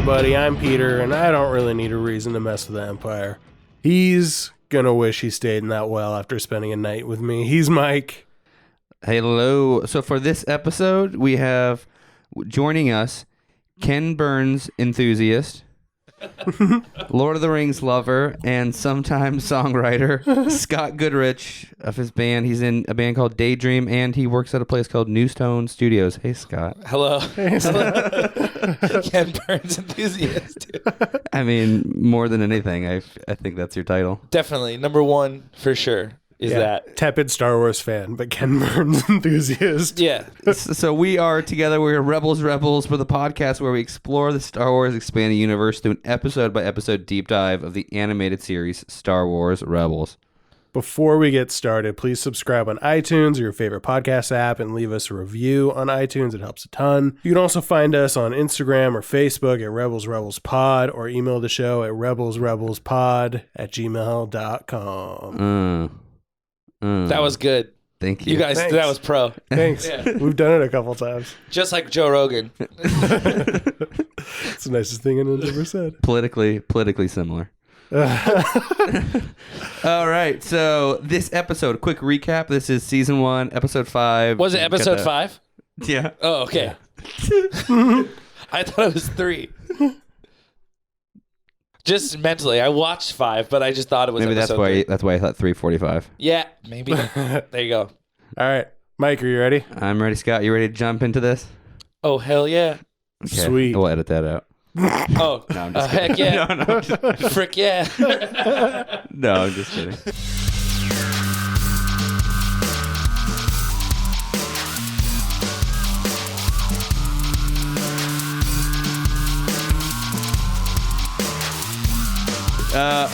everybody, I'm Peter, and I don't really need a reason to mess with the Empire. He's gonna wish he stayed in that well after spending a night with me. He's Mike. Hello. So for this episode, we have joining us Ken Burns enthusiast, Lord of the Rings lover, and sometimes songwriter Scott Goodrich of his band. He's in a band called Daydream, and he works at a place called Newstone Studios. Hey, Scott. Hello. Ken Burns enthusiast. I mean, more than anything, I think that's your title. Definitely. Number one for sure is that. Tepid Star Wars fan, but Ken Burns enthusiast. Yeah. So we are together. We're Rebels for the podcast where we explore the Star Wars expanded universe through an episode-by-episode deep dive of the animated series Star Wars Rebels. Before we get started, please subscribe on iTunes or your favorite podcast app and leave us a review on iTunes. It helps a ton. You can also find us on Instagram or Facebook at Rebels Rebels Pod, or email the show at rebelsrebelspod@gmail.com. That was good. Thank you. You guys, Thanks. That was pro. Thanks. Yeah. We've done it a couple times. Just like Joe Rogan. It's the nicest thing anyone's ever said. Politically similar. All right, so this episode, quick recap. This is season 1, episode 5. Was it episode 5? Yeah. Oh, okay. I thought it was 3. Just mentally, I watched 5, but I just thought it was maybe episode 3. That's why I thought 3:45. Yeah, maybe. There you go. All right. Mike, are you ready? I'm ready, Scott. You ready to jump into this? Oh, hell yeah. Okay. Sweet. We'll edit that out. Oh, No, I'm just kidding. heck yeah. No, I'm just, Frick yeah. no, I'm just kidding.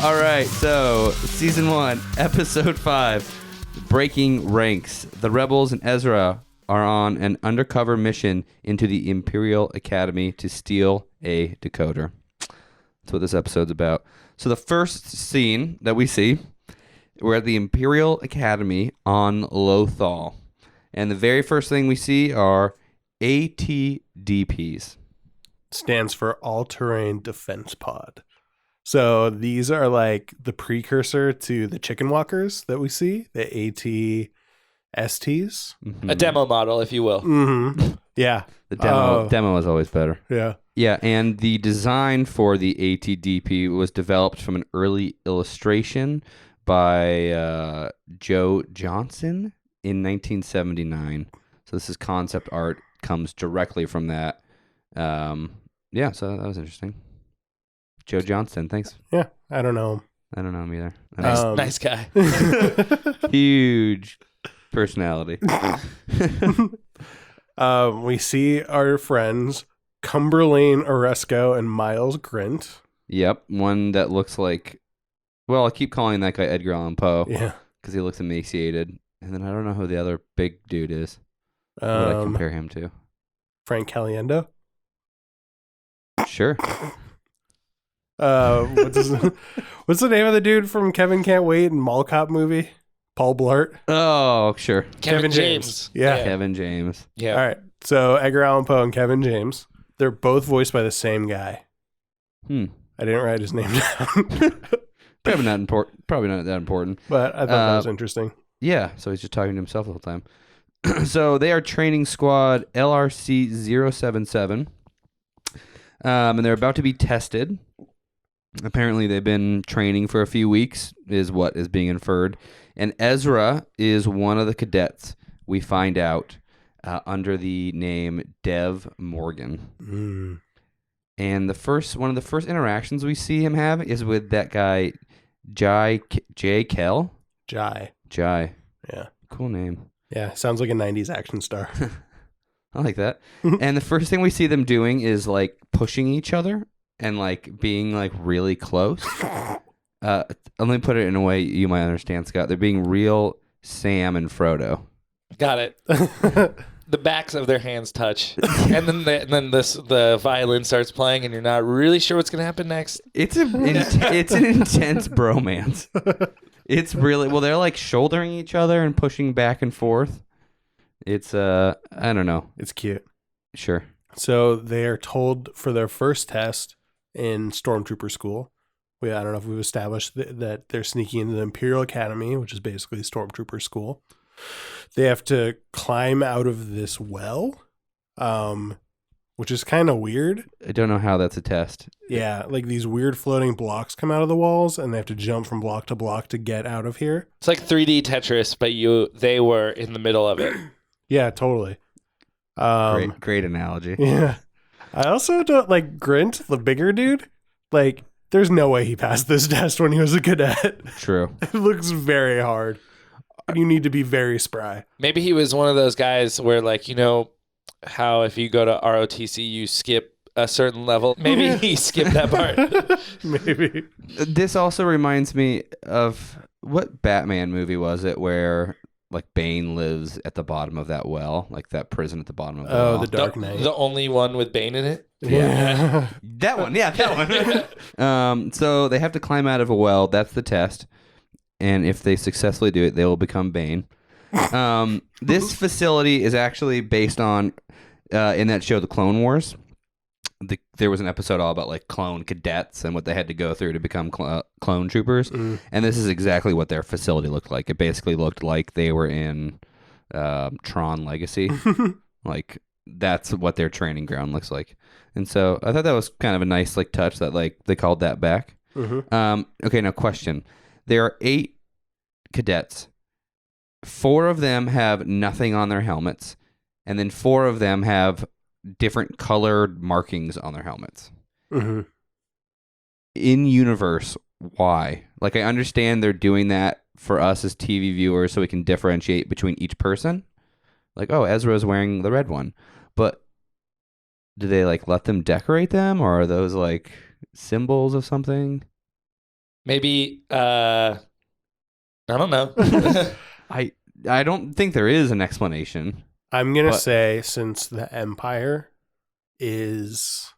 All right, so season 1, episode 5, Breaking Ranks. The Rebels and Ezra are on an undercover mission into the Imperial Academy to steal a decoder. That's what this episode's about. So the first scene that we see, we're at the Imperial Academy on Lothal. And the very first thing we see are ATDPs. Stands for All-Terrain Defense Pod. So these are like the precursor to the chicken walkers that we see, the ATSTs. Mm-hmm. A demo model, if you will. Mm-hmm. Yeah. The demo is always better. Yeah. Yeah, and the design for the ATDP was developed from an early illustration by Joe Johnson in 1979. So this is concept art, comes directly from that. Yeah, so that was interesting. Joe Johnston, thanks. Yeah. I don't know. I don't know him either. Nice guy. Huge personality. We see our friends Cumberlane Oresco and Miles Grint. Yep, one that looks like, well, I keep calling that guy Edgar Allan Poe. Yeah. Because he looks emaciated. And then I don't know who the other big dude is. What would I compare him to? Frank Caliendo. Sure. What's the name of the dude from Kevin Can't Wait and Mall Cop movie? Paul Blart. Oh, sure. Kevin James. Yeah. Kevin James. Yeah. All right. So Edgar Allan Poe and Kevin James. They're both voiced by the same guy. I didn't write his name down. Probably not that important. But I thought that was interesting. Yeah, so he's just talking to himself the whole time. So they are training squad LRC 077. And they're about to be tested. Apparently they've been training for a few weeks, is what is being inferred. And Ezra is one of the cadets, we find out, under the name Dev Morgan. And one of the first interactions we see him have is with that guy, J. Kell? Jai. Yeah. Cool name. Yeah. Sounds like a 90s action star. I like that. And the first thing we see them doing is like pushing each other and like being like really close. Let me put it in a way you might understand, Scott. They're being real Sam and Frodo. Got it. The backs of their hands touch, and then the violin starts playing, and you're not really sure what's gonna happen next. It's an intense bromance. It's really, well, they're like shouldering each other and pushing back and forth. It's I don't know. It's cute. Sure. So they are told for their first test in stormtrooper school. I don't know if we've established that they're sneaking into the Imperial Academy, which is basically stormtrooper school. They have to climb out of this well, which is kind of weird. I don't know how that's a test. Yeah, like these weird floating blocks come out of the walls, and they have to jump from block to block to get out of here. It's like 3D Tetris, but they were in the middle of it. Yeah, totally. Great analogy. Yeah. I also don't like Grint, the bigger dude. Like, there's no way he passed this test when he was a cadet. True. It looks very hard. You need to be very spry. Maybe he was one of those guys where, like, you know how if you go to ROTC, you skip a certain level? Maybe he skipped that part. Maybe. This also reminds me of what Batman movie was it where like Bane lives at the bottom of that well, like that prison at the bottom of the well. The Dark Knight. The only one with Bane in it? Yeah. That one. Yeah, that one. So they have to climb out of a well. That's the test. And if they successfully do it, they will become Bane. This facility is actually based on, in that show, The Clone Wars. There was an episode all about like clone cadets and what they had to go through to become clone troopers. And this is exactly what their facility looked like. It basically looked like they were in Tron Legacy. Like that's what their training ground looks like. And so I thought that was kind of a nice like touch that like they called that back. Okay, now question. There are 8 cadets. 4 of them have nothing on their helmets, and then 4 of them have different colored markings on their helmets. In universe, why? Like, I understand they're doing that for us as TV viewers so we can differentiate between each person. Like, oh, Ezra is wearing the red one. But do they, like, let them decorate them, or are those, like, symbols of something? Maybe, I don't know. I don't think there is an explanation. I'm going to say since the Empire is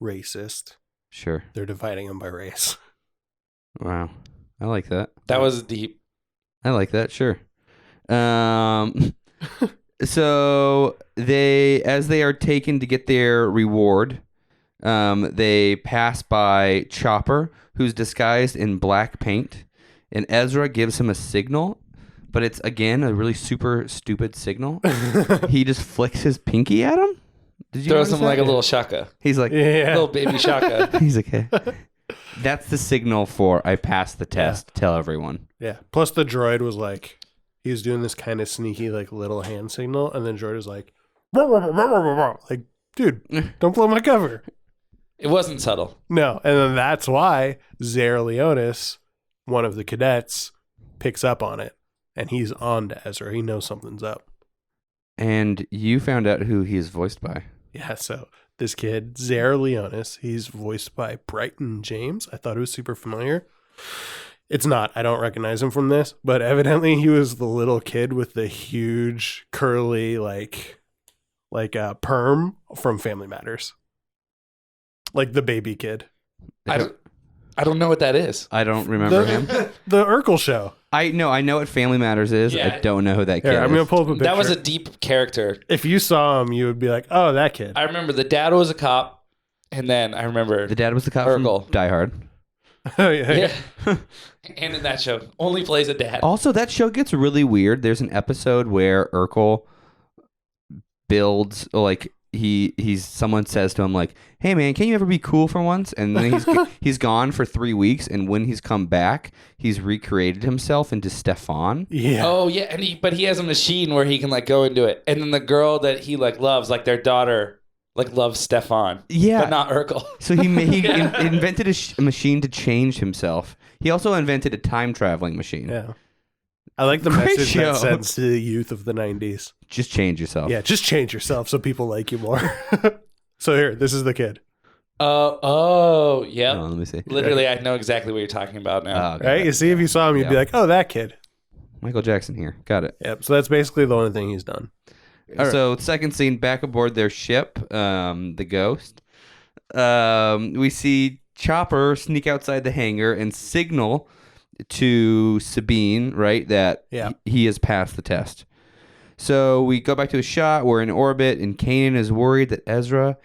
racist, Sure. they're dividing them by race. Wow. I like that. That was deep. I like that, sure. So as they are taken to get their reward, they pass by Chopper, who's disguised in black paint, and Ezra gives him a signal, but it's, again, a really super stupid signal. He just flicks his pinky at him? Did you Throws him that? like a little shaka. He's like, Little baby shaka. he's like, hey. That's the signal for I passed the test. Yeah. Tell everyone. Yeah. Plus the droid was like, he was doing this kind of sneaky like little hand signal, and then droid was like, like, dude, don't blow my cover. It wasn't subtle. No. And then that's why Zara Leonis, one of the cadets, picks up on it, and he's on to Ezra. He knows something's up. And you found out who he's voiced by. Yeah, so this kid, Zara Leonis, he's voiced by Brighton James. I thought it was super familiar. It's not. I don't recognize him from this, but evidently he was the little kid with the huge curly like perm from Family Matters. Like the baby kid. I don't know what that is. I don't remember him. The Urkel show. I know what Family Matters is. Yeah. I don't know who that kid is. I'm going to pull up a picture. That was a deep character. If you saw him, you would be like, oh, that kid. I remember the dad was a cop, and then I remember The dad was the cop Urkel. from Die Hard. Oh, yeah. And in that show, only plays a dad. Also, that show gets really weird. There's an episode where Urkel builds, like, someone says to him, like, hey, man, can you ever be cool for once? And then he's gone for 3 weeks, and when he's come back, he's recreated himself into Stefan. Yeah. Oh, yeah, but he has a machine where he can, like, go and do it. And then the girl that he, like, loves, like, their daughter, like, loves Stefan. Yeah. But not Urkel. So he invented a machine to change himself. He also invented a time-traveling machine. Yeah. I like the Great message show. that sends to the youth of the 90s. Just change yourself. Yeah, just change yourself so people like you more. So here, this is the kid. Yeah. Let me see. Literally, I know exactly what you're talking about now. Okay. Right? You see, if you saw him, you'd be like, oh, that kid. Michael Jackson here. Got it. Yep. So that's basically the only thing he's done. Right. So second scene, back aboard their ship, the Ghost. We see Chopper sneak outside the hangar and signal to Sabine, right, that he has passed the test. So we go back to a shot. We're in orbit, and Kanan is worried that Ezra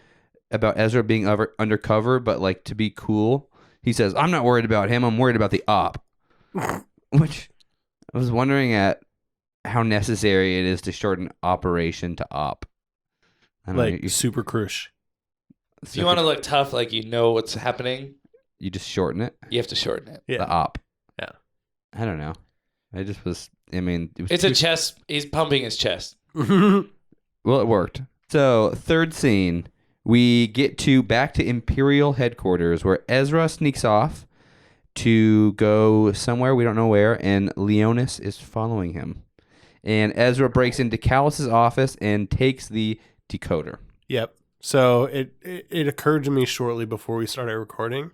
about Ezra being undercover, but like to be cool, he says, "I'm not worried about him. I'm worried about the op." Which I was wondering at how necessary it is to shorten operation to op. I don't Like know, super crush. If you want to look tough, like you know what's happening, you just shorten it. you have to shorten it. Yeah. The op. Yeah. I don't know. I just was. I mean, it was It's a chest. He's pumping his chest. Well, it worked. So, third scene, we get back to Imperial headquarters where Ezra sneaks off to go somewhere, we don't know where, and Leonis is following him. And Ezra breaks into Kallus's office and takes the decoder. Yep. So it occurred to me shortly before we started recording.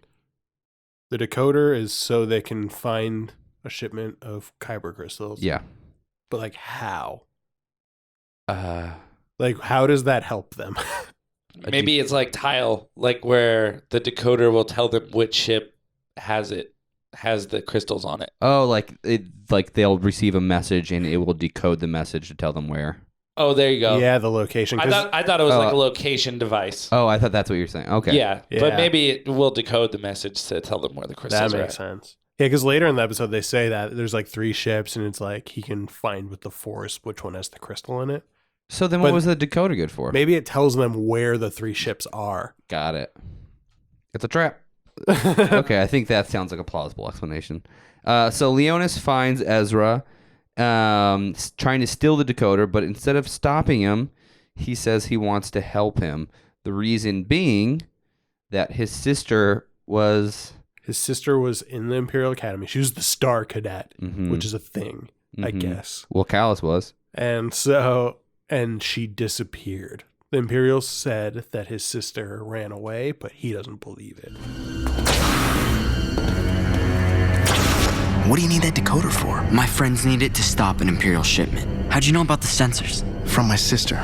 The decoder is so they can find a shipment of kyber crystals. Yeah. But like how? Like how does that help them? Maybe it's like Tile, like where the decoder will tell them which ship has the crystals on it. Oh, like they'll receive a message and it will decode the message to tell them where. Oh, there you go. Yeah, the location. I thought it was like a location device. Oh, I thought that's what you were saying. Okay. Yeah, but maybe it will decode the message to tell them where the crystals are. That makes sense. Yeah, because later in the episode they say that there's like 3 ships and it's like he can find with the Force which one has the crystal in it. So then what was the decoder good for? Maybe it tells them where the 3 ships are. Got it. It's a trap. Okay, I think that sounds like a plausible explanation. So Leonis finds Ezra trying to steal the decoder, but instead of stopping him, he says he wants to help him. The reason being that his sister was in the Imperial Academy. She was the star cadet, which is a thing, I guess. Well, Kallus was. And she disappeared. The Imperials said that his sister ran away, but he doesn't believe it. What do you need that decoder for? My friends need it to stop an Imperial shipment. How'd you know about the sensors? From my sister,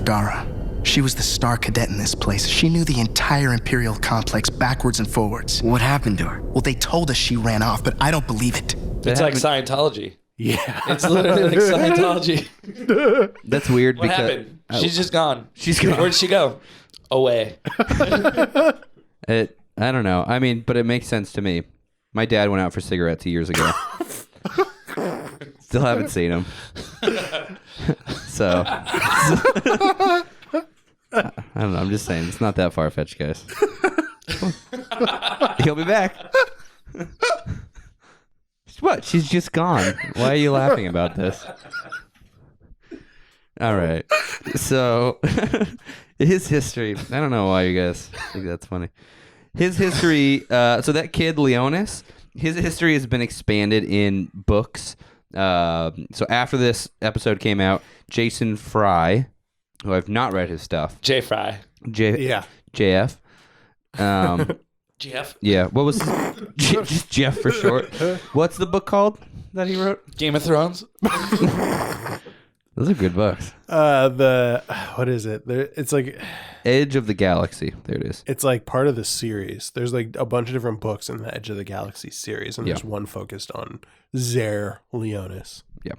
Dara. She was the star cadet in this place. She knew the entire Imperial complex backwards and forwards. What happened to her? Well, they told us she ran off, but I don't believe it. It's like Scientology. Yeah. It's literally like Scientology. That's weird. What happened? She's just gone. She's gone. Where'd she go? Away. I don't know. I mean, but it makes sense to me. My dad went out for cigarettes years ago. Still haven't seen him. So, I don't know. I'm just saying. It's not that far-fetched, guys. He'll be back. What? She's just gone. Why are you laughing about this? All right. So, his history. I don't know why you guys think that's funny. His history. So that kid, Leonis, his history has been expanded in books. So after this episode came out, Jason Fry, who I've not read his stuff. J Fry. JF. Jeff. Yeah. What was just Jeff for short? What's the book called that he wrote? Game of Thrones. Those are good books. What is it? It's like Edge of the Galaxy. There it is. It's like part of the series. There's like a bunch of different books in the Edge of the Galaxy series, and there's one focused on Zer Leonis. Yeah.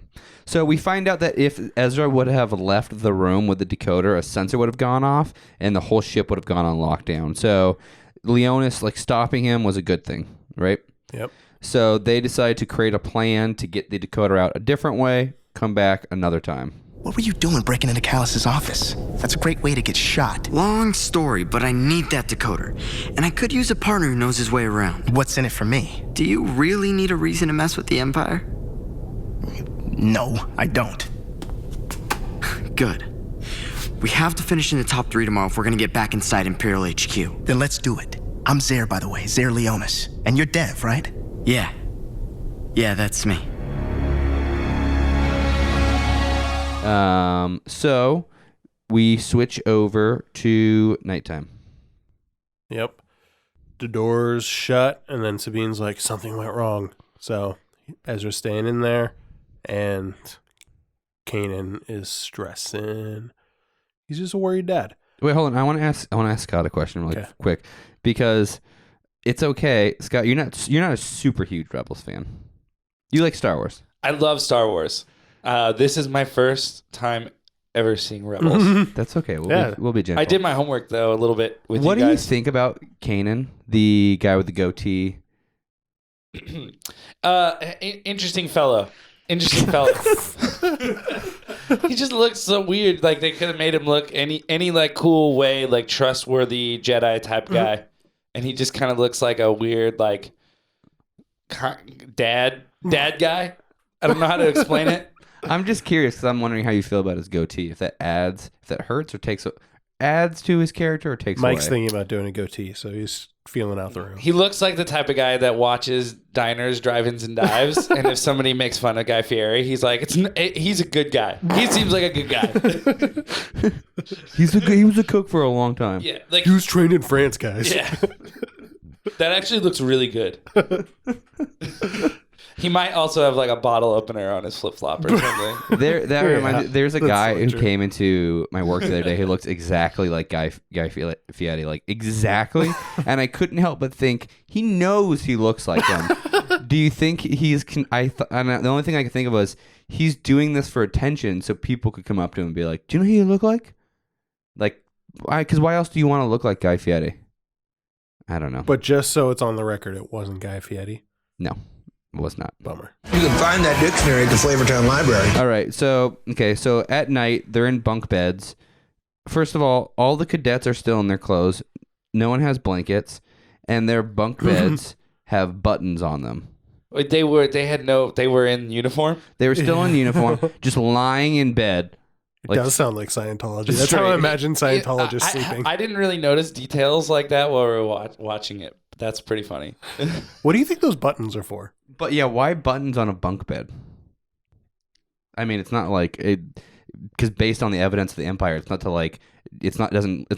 So we find out that if Ezra would have left the room with the decoder, a sensor would have gone off, and the whole ship would have gone on lockdown. So Leonis, like, stopping him was a good thing, right? Yep. So they decided to create a plan to get the decoder out a different way, come back another time. What were you doing breaking into Kallus's office? That's a great way to get shot. Long story, but I need that decoder. And I could use a partner who knows his way around. What's in it for me? Do you really need a reason to mess with the Empire? No, I don't. Good. We have to finish in the top 3 tomorrow if we're gonna get back inside Imperial HQ. Then let's do it. I'm Zer, by the way, Zer Leonis. And you're Dev, right? Yeah. Yeah, that's me. So we switch over to nighttime. Yep. The doors shut, and then Sabine's like, something went wrong. So Ezra's staying in there, and Kanan is stressing. He's just a worried dad. Wait, hold on. I want to ask Scott a question really quick, because it's okay, Scott. You're not a super huge Rebels fan. You like Star Wars. I love Star Wars. This is my first time ever seeing Rebels. That's okay. We'll be gentle. I did my homework though a little bit with what you guys. What do you think about Kanan, the guy with the goatee? Interesting fellow. He just looks so weird. Like they could have made him look any like cool way, like trustworthy Jedi type guy, and he just kind of looks like a weird like dad guy. I don't know how to explain it. I'm just curious because I'm wondering how you feel about his goatee. If that hurts or adds to his character or takes Mike's away. thinking about doing a goatee, so he's feeling out the room. He looks like the type of guy that watches diners, drive-ins, and dives. And if somebody makes fun of Guy Fieri, he's like, he's a good guy. He seems like a good guy. He was a cook for a long time. Yeah, like he was trained in France, guys. Yeah, that actually looks really good. He might also have like a bottle opener on his flip flop or something. There's a guy who true. came into my work the other day who looks exactly like Guy Fieri, like exactly, and I couldn't help but think he knows he looks like him. Do you think he's? The only thing I could think of was he's doing this for attention, so people could come up to him and be like, "Do you know who you look like?" Like, because why else do you want to look like Guy Fieri? I don't know. But just so it's on the record, it wasn't Guy Fieri. No. It was not. Bummer. You can find that dictionary at the Flavortown Library. All right. So at night, they're in bunk beds. First of all the cadets are still in their clothes. No one has blankets. And their bunk beds have buttons on them. Wait, they were in uniform? They were still in uniform, just lying in bed. It does sound like Scientology. That's how I imagine Scientologists sleeping. I didn't really notice details like that while we were watching it. But that's pretty funny. What do you think those buttons are for? But yeah, why buttons on a bunk bed? I mean, it's not like it, because based on the evidence of the Empire, it's not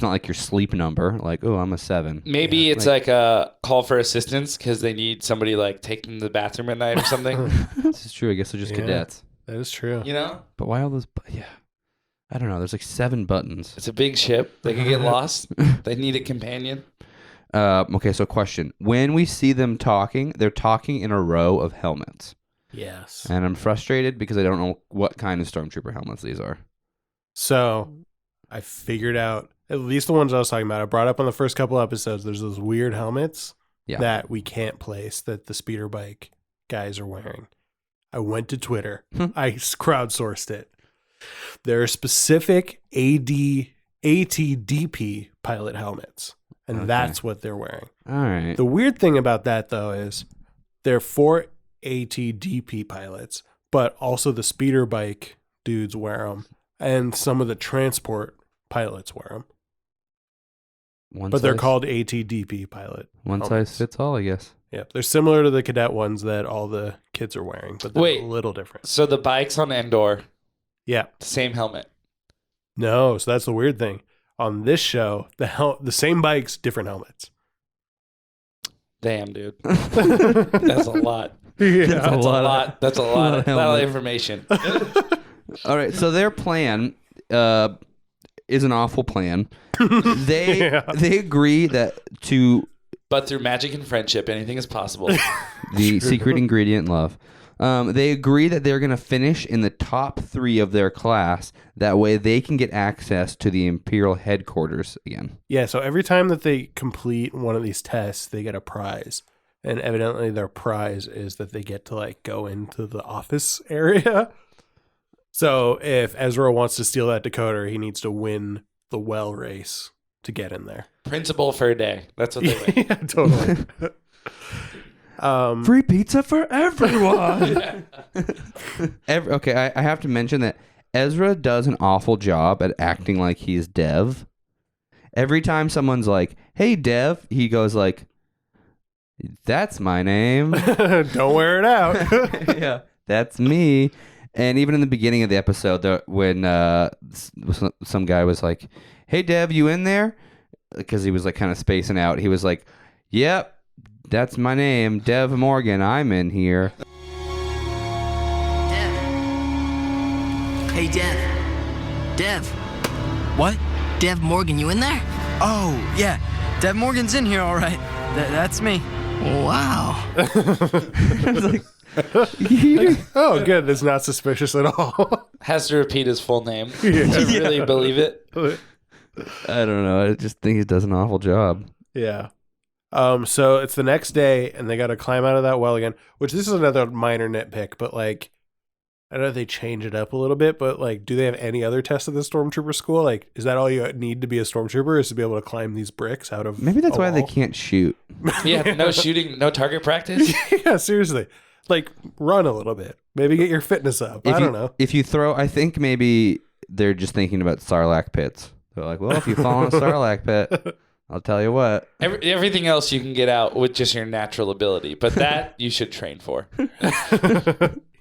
like your sleep number. Like, oh, I'm a 7. Maybe it's like a call for assistance because they need somebody like taking the bathroom at night or something. This is true. I guess they're just cadets. That is true. You know? But why all those? Yeah, I don't know. There's like 7 buttons. It's a big ship. They could get lost. They need a companion. Okay, so question. When we see them talking, they're talking in a row of helmets. Yes. And I'm frustrated because I don't know what kind of stormtrooper helmets these are. So I figured out, at least the ones I was talking about, I brought up on the first couple episodes, there's those weird helmets that we can't place that the speeder bike guys are wearing. I went to Twitter. I crowdsourced it. There are specific ATDP pilot helmets. And that's what they're wearing. All right. The weird thing about that, though, is they're for ATDP pilots, but also the speeder bike dudes wear them, and some of the transport pilots wear them. But they're called ATDP pilot. One helmets. size fits all, I guess. Yep. They're similar to the cadet ones that all the kids are wearing, but they're a little different. So the bikes on Endor, Yeah. the same helmet. No, so that's the weird thing. On this show, the same bikes, different helmets. Damn, dude. That's a lot. Yeah. That's a lot. That's a lot of information. All right, so their plan is an awful plan. They agree that But through magic and friendship, anything is possible. the secret ingredient, love. They agree that they're going to finish in the top 3 of their class. That way they can get access to the Imperial headquarters again. Yeah, so every time that they complete one of these tests, they get a prize. And evidently their prize is that they get to like go into the office area. So if Ezra wants to steal that decoder, he needs to win the well race to get in there. Principal for a day. That's what they win. Yeah, totally. Free pizza for everyone. Okay, I have to mention that Ezra does an awful job at acting like he's Dev. Every time someone's like, "Hey, Dev," he goes like, "That's my name." Don't wear it out. Yeah, that's me. And even in the beginning of the episode, when some guy was like, "Hey, Dev, you in there?" Because he was like kind of spacing out. He was like, "Yep. That's my name, Dev Morgan. I'm in here." Dev. Hey, Dev. Dev. What? Dev Morgan, you in there? Oh, yeah. Dev Morgan's in here, all right. That's me. Wow. I was like, Oh, good. That's not suspicious at all. Has to repeat his full name to really believe it. I don't know. I just think he does an awful job. Yeah. So it's the next day, and they got to climb out of that well again, which this is another minor nitpick, but like, I know they change it up a little bit, but like, do they have any other tests at the stormtrooper school? Like, is that all you need to be a stormtrooper, is to be able to climb these bricks out of Maybe that's a why they wall? can't shoot. Yeah, no shooting, no target practice. Yeah, seriously. Like, run a little bit. Maybe get your fitness up. I don't know. If you throw, I think maybe they're just thinking about Sarlacc pits. They're like, well, if you fall in a Sarlacc pit, I'll tell you what. Everything else you can get out with just your natural ability, but that you should train for.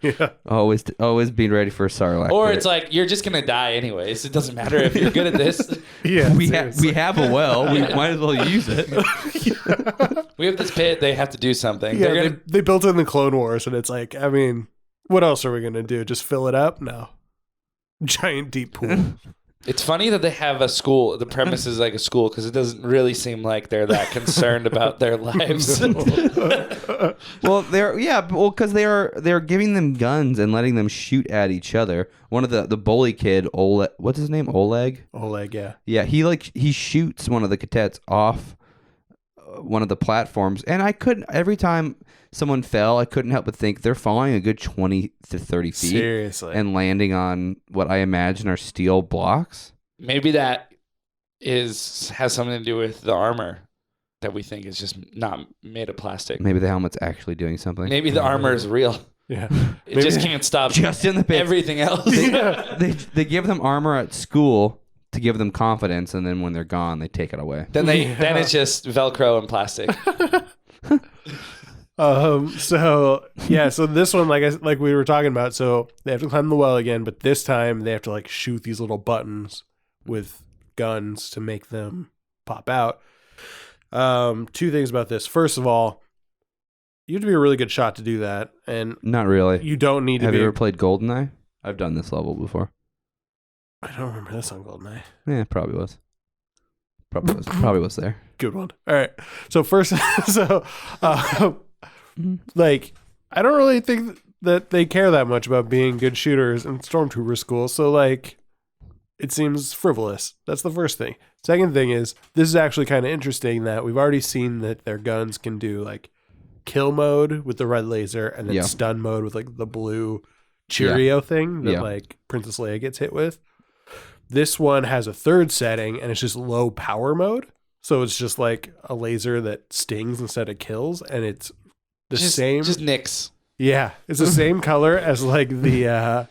Yeah. Always be ready for a Sarlacc Or pit. it's like, you're just going to die anyways. It doesn't matter if you're good at this. Yeah. we have a well. We might as well use it. We have this pit. They have to do something. Yeah, They're gonna, they built in the Clone Wars, and it's like, I mean, what else are we going to do? Just fill it up? No. Giant deep pool. it's funny that they have a school. The premise is like a school because it doesn't really seem like they're that concerned about their lives. Well, because they're giving them guns and letting them shoot at each other. One of the bully kid, Oleg, what's his name? Oleg, yeah. Yeah, he shoots one of the cadets off one of the platforms, and every time someone fell, I couldn't help but think they're falling a good 20 to 30 feet. Seriously. And landing on what I imagine are steel blocks. Maybe that has something to do with the armor that we think is just not made of plastic. Maybe the helmet's actually doing something. Maybe the armor is real. Yeah. It just can't stop just in the pits. everything else. They give them armor at school to give them confidence, and then when they're gone, they take it away. Then it's just Velcro and plastic. So this one, like we were talking about, so they have to climb the well again, but this time they have to like shoot these little buttons with guns to make them pop out. Two things about this. First of all, you have to be a really good shot to do that, and Not really. you don't need to Have be. you ever played GoldenEye? I've done this level before. I don't remember this on GoldenEye. Yeah, probably was. Probably was there. Good one. All right. So first, like, I don't really think that they care that much about being good shooters in stormtrooper school. So like, it seems frivolous. That's the first thing. Second thing is, this is actually kind of interesting that we've already seen that their guns can do like kill mode with the red laser and then stun mode with like the blue Cheerio thing that like Princess Leia gets hit with. This one has a third setting, and it's just low power mode. So it's just like a laser that stings instead of kills, and it's the same. Just nicks. Yeah, it's the same color as like the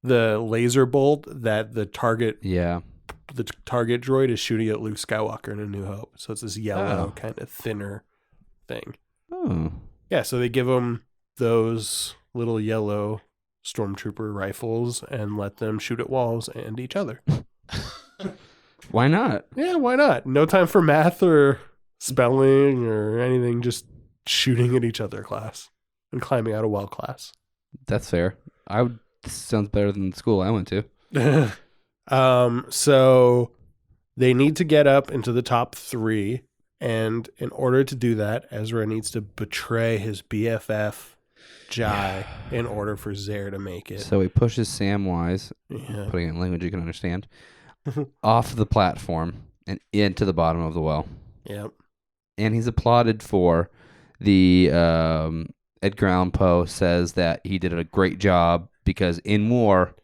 laser bolt that the target droid is shooting at Luke Skywalker in A New Hope. So it's this yellow kind of thinner thing. Oh. Yeah, so they give them those little yellow stormtrooper rifles and let them shoot at walls and each other. Why not? Yeah, why not? No time for math or spelling or anything, just shooting at each other class and climbing out of well class. That's fair. Sounds better than the school I went to. So they need to get up into the top 3, and in order to do that, Ezra needs to betray his BFF Jai in order for Zare to make it. So he pushes Samwise, putting it in language you can understand, off the platform and into the bottom of the well. Yep. And he's applauded for the Edgar Allan Poe says that he did a great job because in war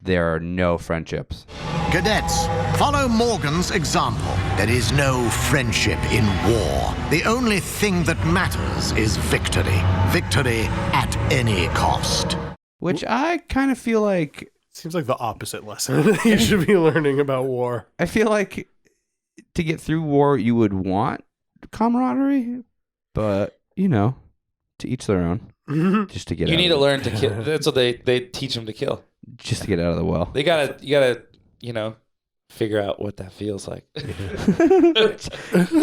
there are no friendships. Cadets, follow Morgan's example. There is no friendship in war. The only thing that matters is victory. Victory at any cost. Which I kind of feel like... Seems like the opposite lesson you should be learning about war. I feel like to get through war, you would want camaraderie, but, to each their own. Just to get You out need of to learn to kill. That's what they teach them to kill. Just to get out of the well. You gotta, figure out what that feels like.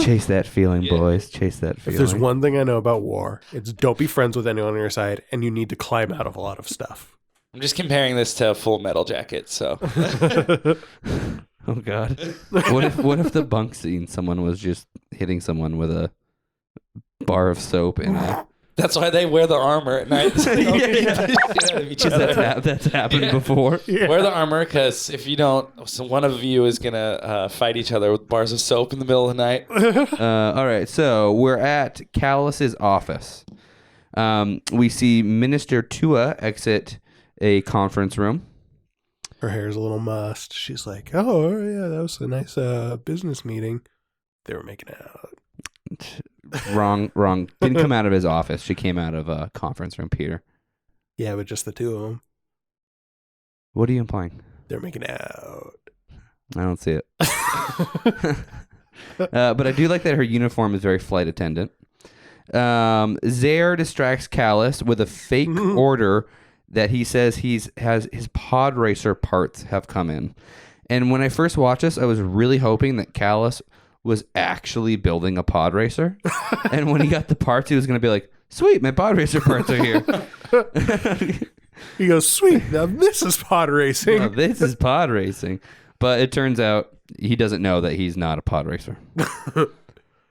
Chase that feeling, boys. Chase that feeling. If there's one thing I know about war, it's don't be friends with anyone on your side, and you need to climb out of a lot of stuff. I'm just comparing this to Full Metal Jacket, so. Oh God! What if the bunk scene? Someone was just hitting someone with a bar of soap in a That's why they wear the armor at night. So they don't beat the shit out of each other. That's happened before. Wear the armor because if you don't, so one of you is going to fight each other with bars of soap in the middle of the night. All right, so we're at Kallus's office. We see Minister Tua exit a conference room. Her hair's a little mussed. She's like, oh, yeah, that was a nice business meeting. They were making out. Wrong. Didn't come out of his office. She came out of a conference room, Peter. Yeah, but just the two of them. What are you implying? They're making out. I don't see it. But I do like that her uniform is very flight attendant. Zare distracts Kallus with a fake order that he says has his pod racer parts have come in. And when I first watched this, I was really hoping that Kallus was actually building a pod racer. And when he got the parts, he was going to be like, sweet, my pod racer parts are here. He goes, sweet, now this is pod racing. Now this is pod racing. But it turns out he doesn't know that he's not a pod racer.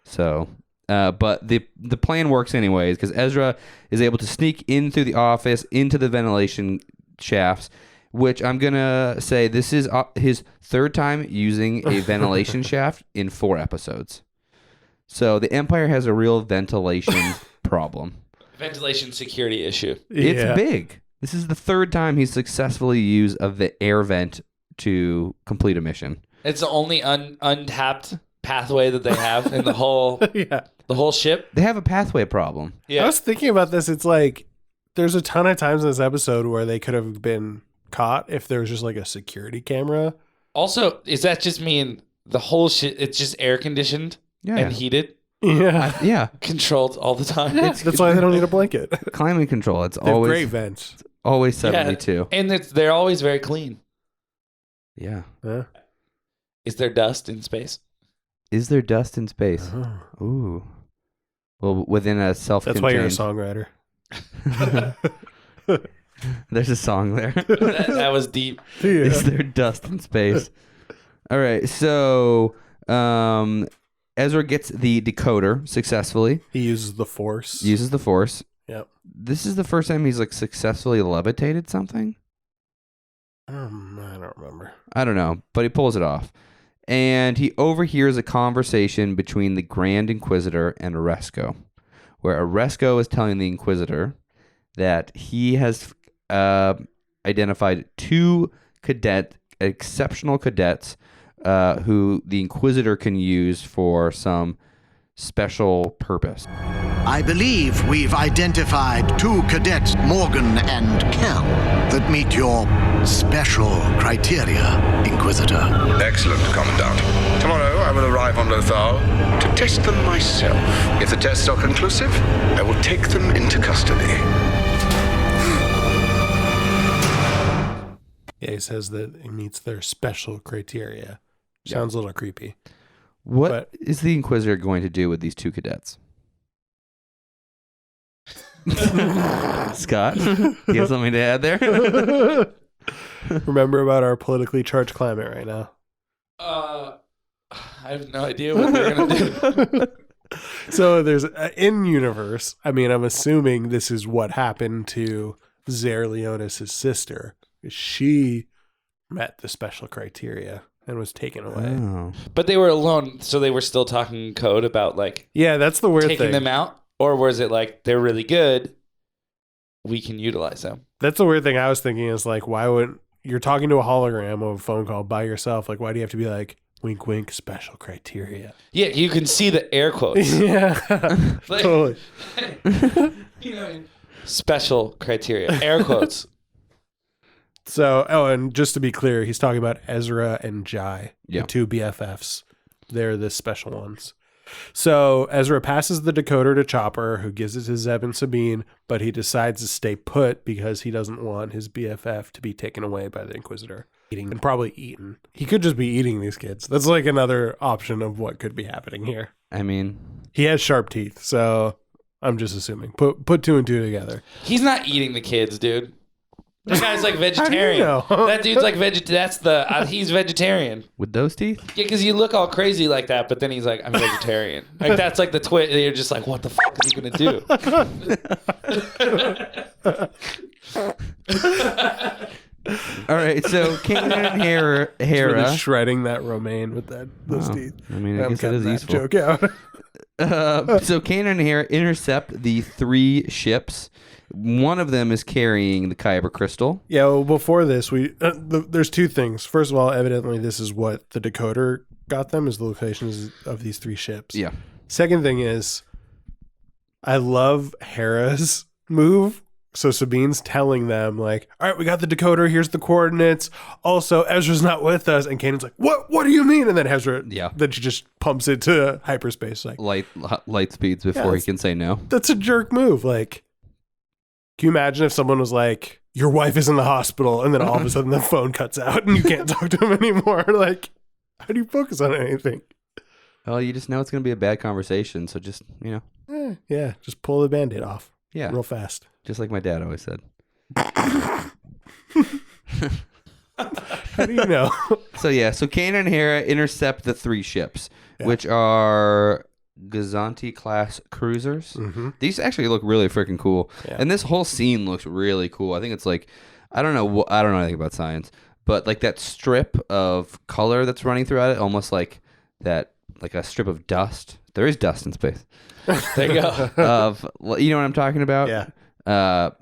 So, but the plan works anyways, because Ezra is able to sneak in through the office, into the ventilation shafts, which I'm going to say this is his third time using a ventilation shaft in 4 episodes. So the Empire has a real ventilation problem. Ventilation security issue. It's big. This is the third time he's successfully used air vent to complete a mission. It's the only untapped pathway that they have in the whole the whole ship. They have a pathway problem. Yeah. I was thinking about this. It's like there's a ton of times in this episode where they could have been caught if there was just like a security camera. Also, is that just mean the whole shit? It's just air conditioned and heated. Yeah, controlled all the time. That's why they don't need a blanket. Climate control. It's They have always great vents. always 72. And they're always very clean. Yeah. Is there dust in space? Is there dust in space? Ooh. Well, within a self-contained... That's why you're a songwriter. There's a song there. that was deep. Yeah. Is there dust in space? All right, so Ezra gets the decoder successfully. He uses the Force. Yep. This is the first time he's like successfully levitated something. I don't remember. I don't know, but he pulls it off. And he overhears a conversation between the Grand Inquisitor and Oresco, where Oresco is telling the Inquisitor that he has identified 2 exceptional cadets who the Inquisitor can use for some special purpose. I believe we've identified 2 cadets, Morgan and Kell, that meet your special criteria, Inquisitor. Excellent, Commandant. Tomorrow I will arrive on Lothal to test them myself. If the tests are conclusive, I will take them into custody. Yeah, he says that it meets their special criteria. Sounds a little creepy. What is the Inquisitor going to do with these 2 cadets? Scott, you have something to add there? Remember about our politically charged climate right now. I have no idea what they're going to do. So there's in universe. I mean, I'm assuming this is what happened to Zare Leonis' sister. She met the special criteria and was taken away. Oh. But they were alone, so they were still talking code about like that's the weird taking thing. them out, or was it like they're really good, we can utilize them? That's the weird thing I was thinking is like, why would you're talking to a hologram of a phone call by yourself? Like, why do you have to be like, wink, wink, special criteria? Yeah, you can see the air quotes. Yeah, Like, totally. You know, special criteria, air quotes. So, and just to be clear, he's talking about Ezra and Jai, Yeah. the 2 BFFs. They're the special ones. So Ezra passes the decoder to Chopper, who gives it to Zeb and Sabine, but he decides to stay put because he doesn't want his BFF to be taken away by the Inquisitor. And probably eaten. He could just be eating these kids. That's like another option of what could be happening here. I mean, He has sharp teeth, so I'm just assuming. Put 2 and 2 together. He's not eating the kids, dude. That guy's like vegetarian. How do you know? That dude's like he's vegetarian. With those teeth? Yeah, because you look all crazy like that, but then he's like, I'm vegetarian. Like that's like the twist. You're just like, what the fuck is he gonna do? All right, so Kanan and Hera. Really shredding that romaine with those teeth. I mean, I guess it is that useful. joke out. So Kanan and Hera intercept the 3 ships. One of them is carrying the Kyber crystal. Yeah, well, before this, there's 2 things. First of all, evidently, this is what the decoder got them, is the locations of these 3 ships. Yeah. Second thing is, I love Hera's move. So Sabine's telling them, like, all right, we got the decoder. Here's the coordinates. Also, Ezra's not with us. And Kanan's like, what do you mean? And then Ezra, then she just pumps it to hyperspace. Like Light speeds before he can say no. That's a jerk move. Like, can you imagine if someone was like, your wife is in the hospital, and then all of a sudden the phone cuts out and you can't talk to him anymore? Like, how do you focus on anything? Well, you just know it's going to be a bad conversation. So just, Yeah, just pull the Band-Aid off. Yeah. Real fast. Just like my dad always said. How do you know? So Kanan and Hera intercept the 3 ships, which are Gazanti class cruisers. Mm-hmm. These actually look really freaking cool. Yeah. And this whole scene looks really cool. I think it's like, I don't know anything about science, but like that strip of color that's running throughout it, almost like that, like a strip of dust. There is dust in space. There you go. You know what I'm talking about? Yeah.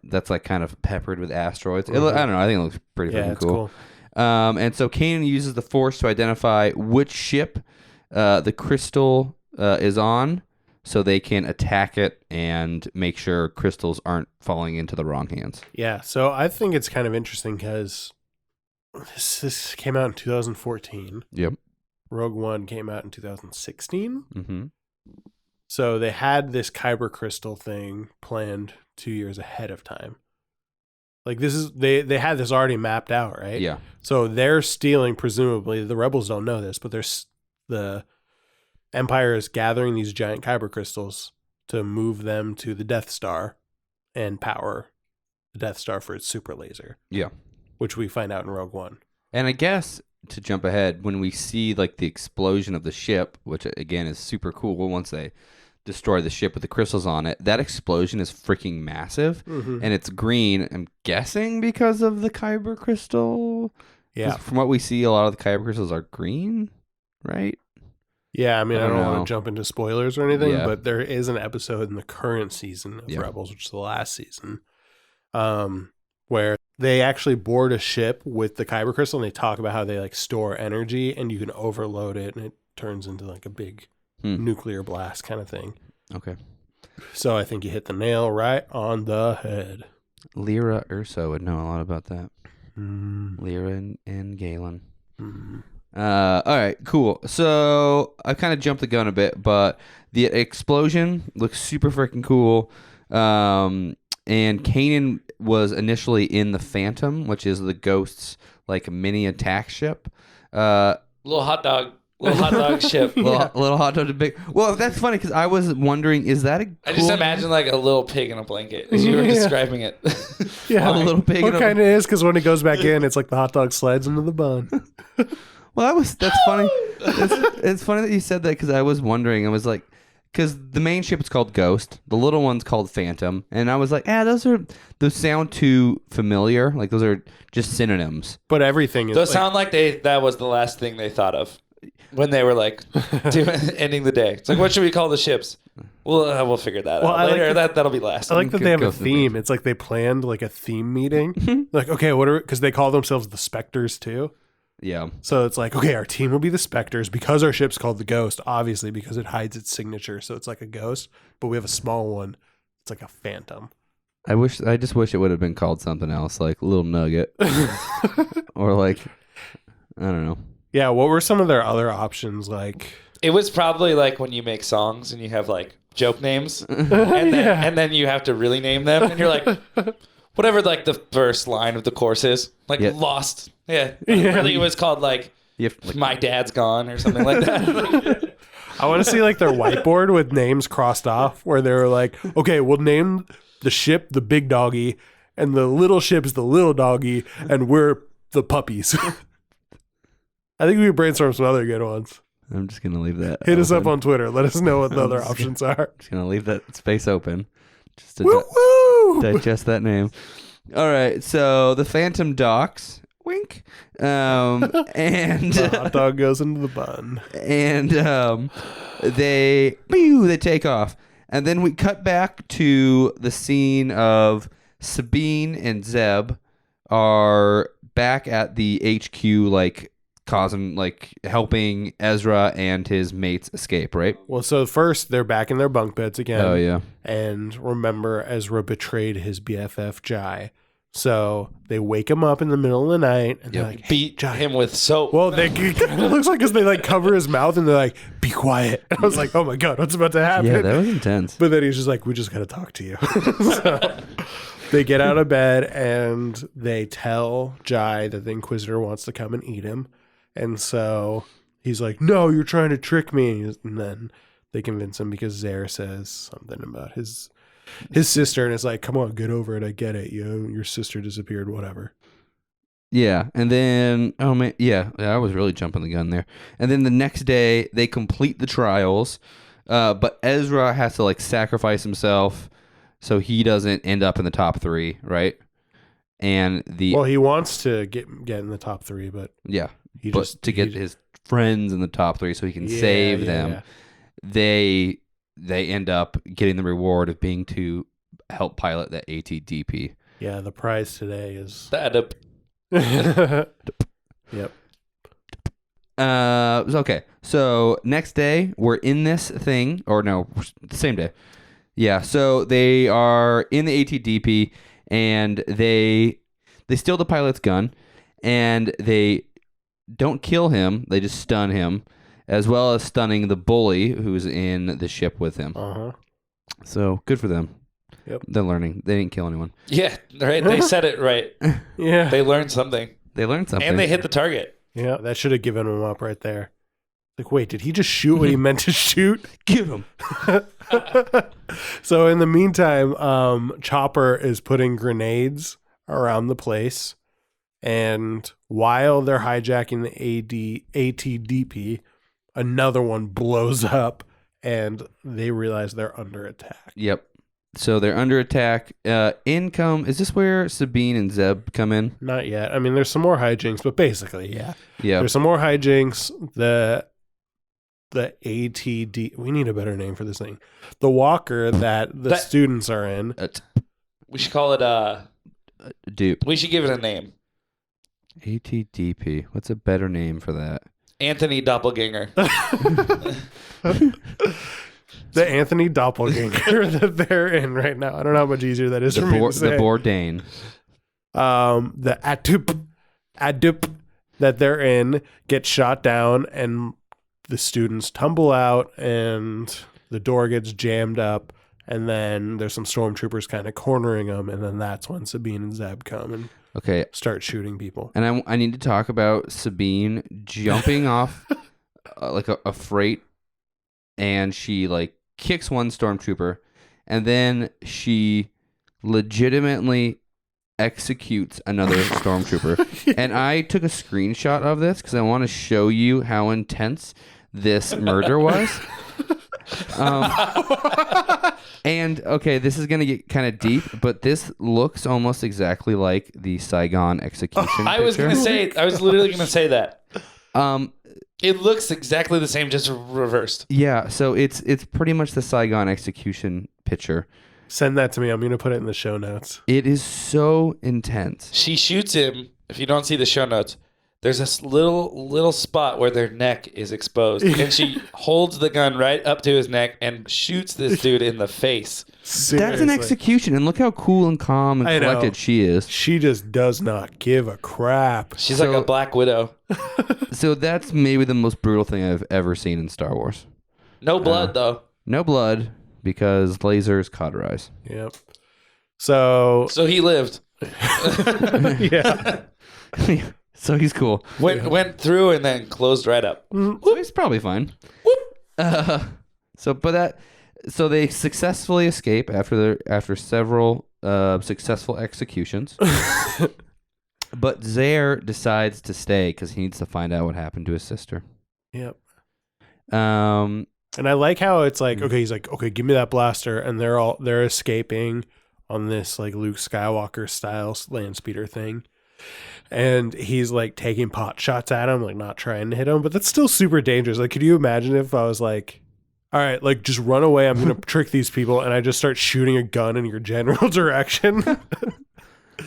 That's like kind of peppered with asteroids. I don't know. I think it looks pretty freaking cool. And so Kanan uses the Force to identify which ship the crystal is on, so they can attack it and make sure crystals aren't falling into the wrong hands. Yeah. So I think it's kind of interesting because this came out in 2014. Yep. Rogue One came out in 2016. Mm-hmm. So they had this Kyber crystal thing planned 2 years ahead of time. Like this is they had this already mapped out, right? Yeah. So they're stealing, presumably. The rebels don't know this, but the Empire is gathering these giant Kyber crystals to move them to the Death Star and power the Death Star for its super laser. Yeah. Which we find out in Rogue One. And I guess to jump ahead, when we see like the explosion of the ship, which again is super cool once they destroy the ship with the crystals on it, that explosion is freaking massive. Mm-hmm. And it's green, I'm guessing because of the Kyber crystal. Yeah. From what we see, a lot of the Kyber crystals are green, right? Yeah, I mean, I don't know. want to jump into spoilers or anything, but there is an episode in the current season of Rebels, which is the last season, where they actually board a ship with the Kyber crystal, and they talk about how they like store energy, and you can overload it, and it turns into like a big nuclear blast kind of thing. Okay. So I think you hit the nail right on the head. Lyra Urso would know a lot about that. Mm. Lyra and Galen. Mm. All right, cool. So I kind of jumped the gun a bit, but the explosion looks super freaking cool. And Kanan was initially in the Phantom, which is the Ghost's like mini attack ship. Little hot dog ship. Little hot dog to big. Well, that's funny because I was wondering, is that a cool... I just imagine like a little pig in a blanket as you were describing it. Yeah, a little pig. What kind of is? Because when it goes back in, it's like the hot dog slides into the bun. Well, that's funny. It's funny that you said that because I was wondering. I was like, because the main ship is called Ghost, the little one's called Phantom, and I was like, those sound too familiar. Like those are just synonyms. But everything is. Those sound like that was the last thing they thought of when they were like ending the day. It's like, what should we call the ships? We'll figure that out later. That'll be last. I like that they have a theme. It's like they planned like a theme meeting. Like, okay, because they call themselves the Spectres too. Yeah. So it's like, okay, our team will be the Spectres because our ship's called the Ghost, obviously, because it hides its signature. So it's like a ghost, but we have a small one. It's like a Phantom. I just wish it would have been called something else, like Little Nugget. Or like, I don't know. Yeah, what were some of their other options? Like, it was probably like when you make songs and you have like joke names and then you have to really name them and you're like, whatever like the first line of the chorus is, like Lost. Yeah. Really it was called like My Dad's Gone or something like that. I want to see like their whiteboard with names crossed off where they were like, okay, we'll name the ship the Big Doggy and the little ship is the little doggy, and we're the puppies. I think we could brainstorm some other good ones. I'm just gonna leave that. Hit us up open. on Twitter. Let us know what the other options are. Just gonna leave that space open, just to Woo! digest that name. All right, so the Phantom docks. Wink. And The hot dog goes into the bun. and they take off, and then we cut back to the scene of Sabine and Zeb are back at the HQ, like helping Ezra and his mates escape, right? Well, so first they're back in their bunk beds again. Oh yeah. And remember, Ezra betrayed his BFF Jai. So they wake him up in the middle of the night and they're like, beat him with soap. well, it kind of looks like as they like cover his mouth and they're like, be quiet. And I was like, oh my God, what's about to happen? Yeah, that was intense. But then he's just like, we just got to talk to you. So they get out of bed and they tell Jai that the Inquisitor wants to come and eat him. And so he's like, no, you're trying to trick me. And then they convince him because Zare says something about his sister, and it's like, come on, get over it. I get it. Your sister disappeared, whatever. Yeah, and then I was really jumping the gun there. And then the next day they complete the trials, but Ezra has to like sacrifice himself so he doesn't end up in the top 3, right? And well, he wants to get in the top 3, but yeah, get his friends in the top 3 so he can save them. Yeah. They end up getting the reward of being to help pilot the ATDP. Yeah, the prize today is that. Yep. Okay. So next day we're in this thing, or no, the same day. Yeah. So they are in the ATDP, and they steal the pilot's gun, and they don't kill him. They just stun him, as well as stunning the bully who's in the ship with him. Uh-huh. So good for them. Yep. They're learning. They didn't kill anyone. Yeah, right. They said it right. Yeah. They learned something. And they hit the target. Yeah, that should have given him up right there. Like, wait, did he just shoot what he meant to shoot? Give him. So in the meantime, Chopper is putting grenades around the place. And while they're hijacking the ATDP, another one blows up and they realize they're under attack. Yep. So they're under attack. Is this where Sabine and Zeb come in? Not yet. I mean, there's some more hijinks, but basically, yeah. Yeah. There's some more hijinks. The ATD, we need a better name for this thing. The walker that the students are in. We should call it dupe. We should give it a name. ATDP. What's a better name for that? Anthony Doppelganger. The Anthony Doppelganger that they're in right now. I don't know how much easier that is for me to say. The Bourdain. The Adup that they're in gets shot down, and the students tumble out, and the door gets jammed up, and then there's some stormtroopers kind of cornering them, and then that's when Sabine and Zeb come and start shooting people. And I need to talk about Sabine jumping off like a freight, and she like kicks one stormtrooper, and then she legitimately executes another stormtrooper. And I took a screenshot of this because I want to show you how intense this murder was. And okay, this is gonna get kind of deep, but this looks almost exactly like the Saigon execution. I was literally gonna say that. It looks exactly the same, just reversed. Yeah, so it's pretty much the Saigon execution picture. Send that to me. I'm going to put it in the show notes. It is so intense. She shoots him. If you don't see the show notes, there's this little spot where their neck is exposed. And she holds the gun right up to his neck and shoots this dude in the face. Seriously. That's an execution. And look how cool and calm and collected she is. She just does not give a crap. She's like a Black Widow. So that's maybe the most brutal thing I've ever seen in Star Wars. No blood, though. No blood, because lasers cauterize. Yep. So he lived. Yeah. So he's cool. Went through and then closed right up. So he's probably fine. So they successfully escape after several successful executions. But Zaire decides to stay because he needs to find out what happened to his sister. Yep. Um, And I like how it's like, okay, he's like, okay, give me that blaster, and they're escaping on this like Luke Skywalker style land speeder thing. And he's like taking pot shots at him, like not trying to hit him, but that's still super dangerous. Like, could you imagine if I was like, all right, like just run away, I'm gonna trick these people, and I just start shooting a gun in your general direction?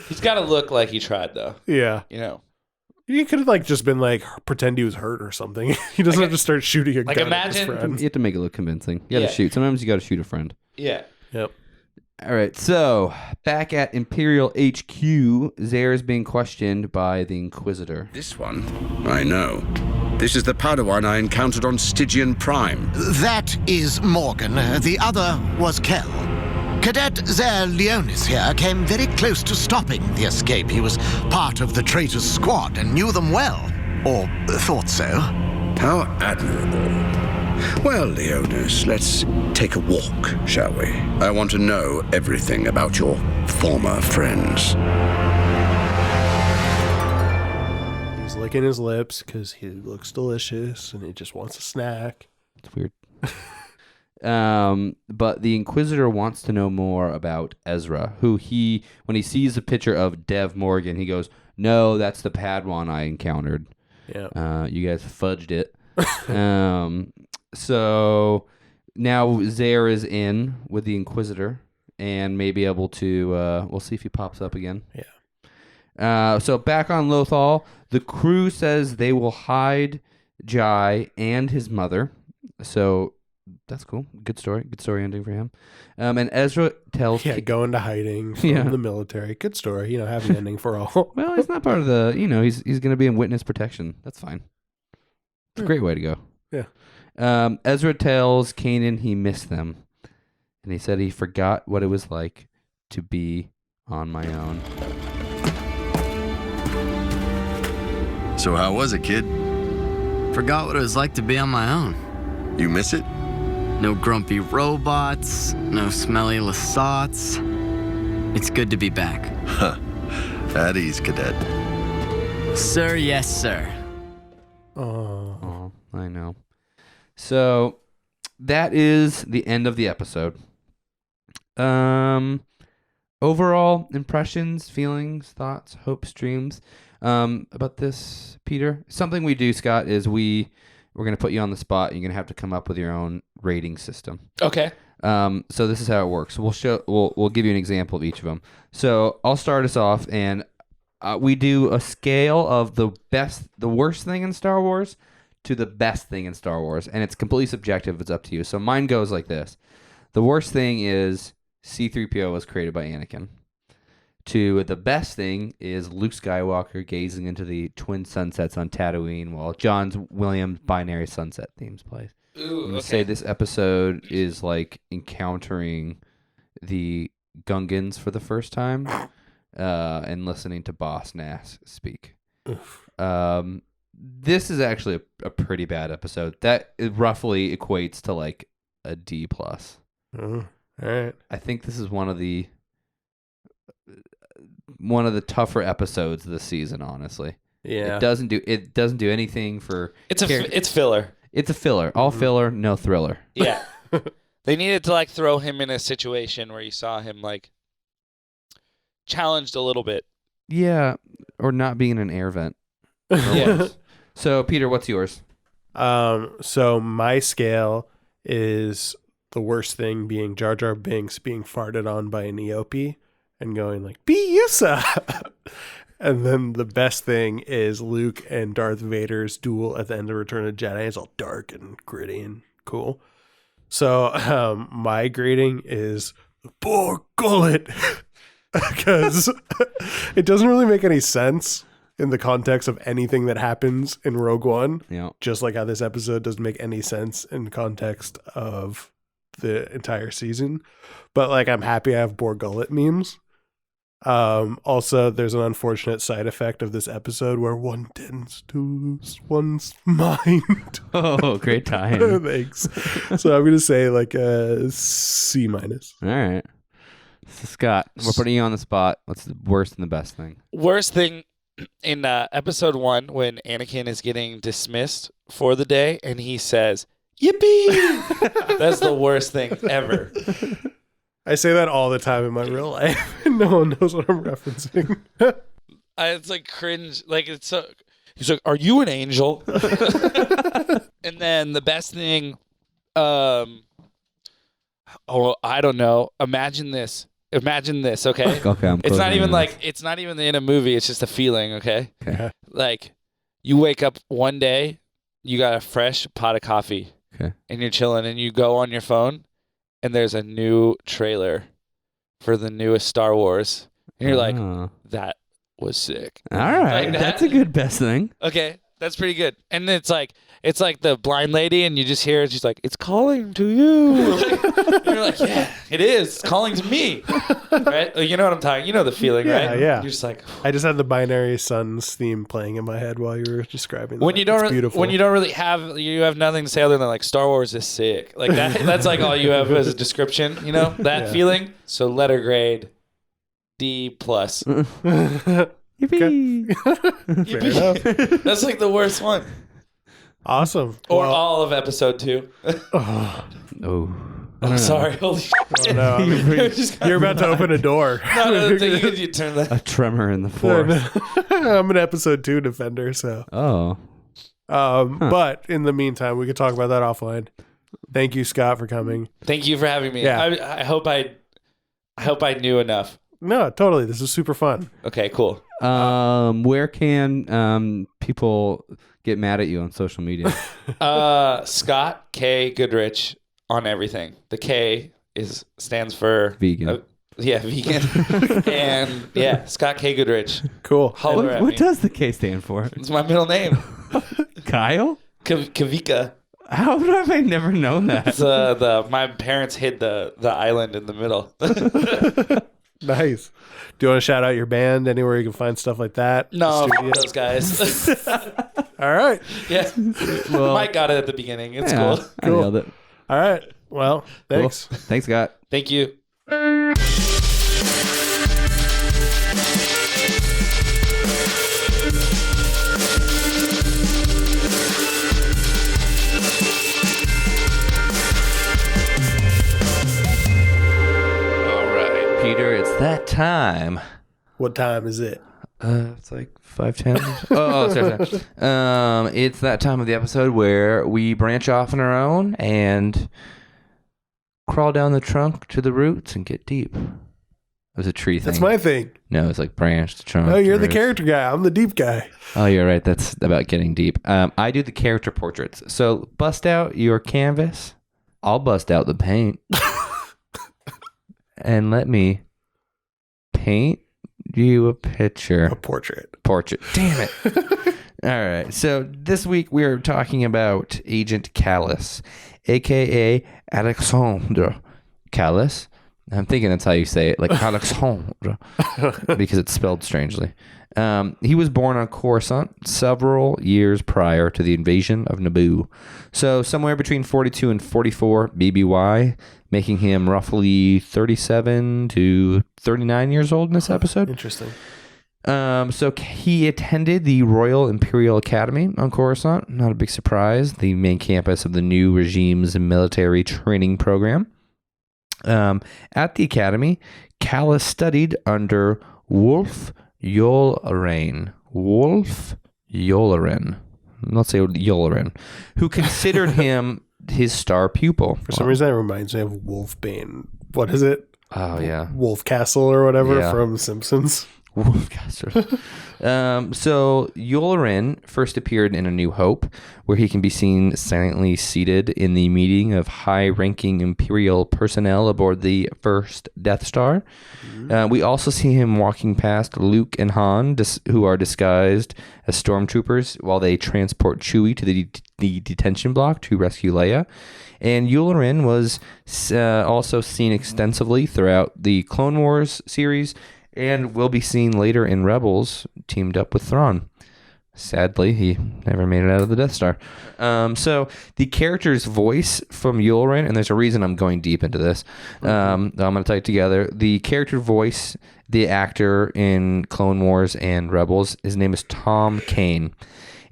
He's got to look like he tried, though. Yeah. You know. He could have like just been like pretend he was hurt or something. He doesn't have to start shooting a gun at his friend. You have to make it look convincing. You got to shoot. Sometimes you got to shoot a friend. Yeah. Yep. All right. So back at Imperial HQ, Zaire is being questioned by the Inquisitor. This one, I know. This is the Padawan I encountered on Stygian Prime. That is Morgan. The other was Kell. Cadet Zaire Leonis here came very close to stopping the escape. He was part of the traitor's squad and knew them well. Or thought so. How admirable. Well, Leonis, let's take a walk, shall we? I want to know everything about your former friends. He's licking his lips because he looks delicious and he just wants a snack. It's weird. But the Inquisitor wants to know more about Ezra, who when he sees a picture of Dev Morgan, he goes, "No, that's the Padawan I encountered. Yeah. You guys fudged it." So now Zaire is in with the Inquisitor and may be able to, we'll see if he pops up again. Yeah. So back on Lothal, the crew says they will hide Jai and his mother. So that's cool. Good story. Good story ending for him. And Ezra tells... Yeah, go into hiding from the military. Good story. Happy ending for all. Well, he's not part of the... he's going to be in witness protection. That's fine. It's a great way to go. Yeah. Ezra tells Kanan he missed them. And he said he forgot what it was like to be on my own. So how was it, kid? Forgot what it was like to be on my own. You miss it? No grumpy robots, no smelly Lasats. It's good to be back. Huh. At ease, Cadet. Sir, yes, sir. Oh, I know. So that is the end of the episode. Overall impressions, feelings, thoughts, hopes, dreams about this, Peter. Something we do, Scott, is we're going to put you on the spot. You're going to have to come up with your own rating system. Okay. So this is how it works. We'll give you an example of each of them. So I'll start us off, and we do a scale of the worst thing in Star Wars to the best thing in Star Wars, and it's completely subjective. It's up to you. So mine goes like this: the worst thing is C-3PO was created by Anakin. To the best thing is Luke Skywalker gazing into the twin sunsets on Tatooine while John Williams' binary sunset themes plays. Ooh, I'm gonna say this episode is like encountering the Gungans for the first time and listening to Boss Nass speak. This is actually a pretty bad episode. That roughly equates to like a D+. All right. I think this is one of the tougher episodes this season, honestly. Yeah. It doesn't do anything for it's filler. It's a filler. All filler, no thriller. Yeah. They needed to like throw him in a situation where you saw him like challenged a little bit. Yeah, or not being in an air vent. Yeah. So, Peter, what's yours? So my scale is the worst thing being Jar Jar Binks being farted on by an EOP and going like, "Be Yusa." And then the best thing is Luke and Darth Vader's duel at the end of Return of the Jedi. It's all dark and gritty and cool. So my grading is poor gullet because it doesn't really make any sense in the context of anything that happens in Rogue One. Yeah. Just like how this episode doesn't make any sense in context of the entire season. But like, I'm happy I have Boar Gullet memes. Also, there's an unfortunate side effect of this episode where one tends to lose one's mind. Oh, great time. Thanks. So I'm going to say like a C-. All right. So Scott, we're putting you on the spot. What's the worst and the best thing? Worst thing in episode 1 when Anakin is getting dismissed for the day and he says, "Yippee!" That's the worst thing ever. I say that all the time in my real life. No one knows what I'm referencing. It's like cringe. Like it's so. He's like, "Are you an angel?" And then the best thing, I don't know. Imagine this. Okay. Okay. It's not even it's not even in a movie. It's just a feeling. Okay. Okay. Like you wake up one day, you got a fresh pot of coffee. Okay. And you're chilling, and you go on your phone, and there's a new trailer for the newest Star Wars, and you're like, "That was sick." All right, Like that's a good best thing. Okay, that's pretty good. And it's like the blind lady, and you just hear it. She's like, "It's calling to you." And you're like, "Yeah, it is. It's calling to me." Right? You know what I'm talking. You know the feeling, right? Yeah. You're just like, I just had the Binary Suns theme playing in my head while you were describing when that. you don't It's beautiful. when you don't really have nothing to say other than like Star Wars is sick. Like that. That's like all you have as a description. You know that feeling. So letter grade D+. Yippee! Fair enough. That's like the worst one. Awesome. Or Well, all of episode 2. Oh. I'm sorry. Holy shit. oh no, I mean, you're about to open a door. No, you turn that. A tremor in the force. I'm an episode 2 defender, so. Oh. But in the meantime, we could talk about that offline. Thank you, Scott, for coming. Thank you for having me. Yeah. I hope I knew enough. No, totally. This is super fun. Okay, cool. Where can people get mad at you on social media? Scott K Goodrich on everything. The K stands for Vegan. Vegan. And yeah, Scott K Goodrich. Cool. Holler at What me. does the K stand for? It's my middle name. Kyle? Kavika. How have I never known that? It's my parents hid the island in the middle. Nice. Do you want to shout out your band? Anywhere you can find stuff like that? No, The studio? those guys. All right. Yeah. Well, Mike got it at the beginning. It's yeah, cool. I nailed it. All right. Well, thanks. Cool. Thanks, Scott. Thank you. Peter, it's that time. What time is it? It's like 5:10. sorry. It's that time of the episode where we branch off on our own and crawl down the trunk to the roots and get deep. It was a tree thing. That's my thing. No, it's like branch to trunk. Oh, you're to the roots. character guy. I'm the deep guy. Oh, you're right. That's about getting deep. I do the character portraits. So bust out your canvas. I'll bust out the paint. And let me paint you a picture. A portrait. Damn it. All right. So this week we are talking about Agent Kallus, a.k.a. Alexandre Kallus. I'm thinking that's how you say it, like Alexandre, because it's spelled strangely. He was born on Coruscant several years prior to the invasion of Naboo. So somewhere between 42 and 44 BBY, making him roughly 37 to 39 years old in this episode. Interesting. So he attended the Royal Imperial Academy on Coruscant. Not a big surprise. The main campus of the new regime's military training program. At the academy, Kallus studied under Wolf Yularen. Let's say Yularen, who considered him his star pupil. For some reason, that reminds me of Wolfbane. What is it? Oh, yeah. Wolf Castle or whatever Yeah. from Simpsons. So Yularen first appeared in A New Hope, where he can be seen silently seated in the meeting of high-ranking Imperial personnel aboard the first Death Star. We also see him walking past Luke and Han, who are disguised as stormtroopers, while they transport Chewie to the detention block to rescue Leia. And Yularen was also seen extensively throughout the Clone Wars series, and will be seen later in Rebels, teamed up with Thrawn. sadly, he never made it out of the Death Star. So the character's voice from Yularen, and there's a reason I'm going deep into this. I'm going to tie it together. The character voice, the actor in Clone Wars and Rebels, his name is Tom Kane.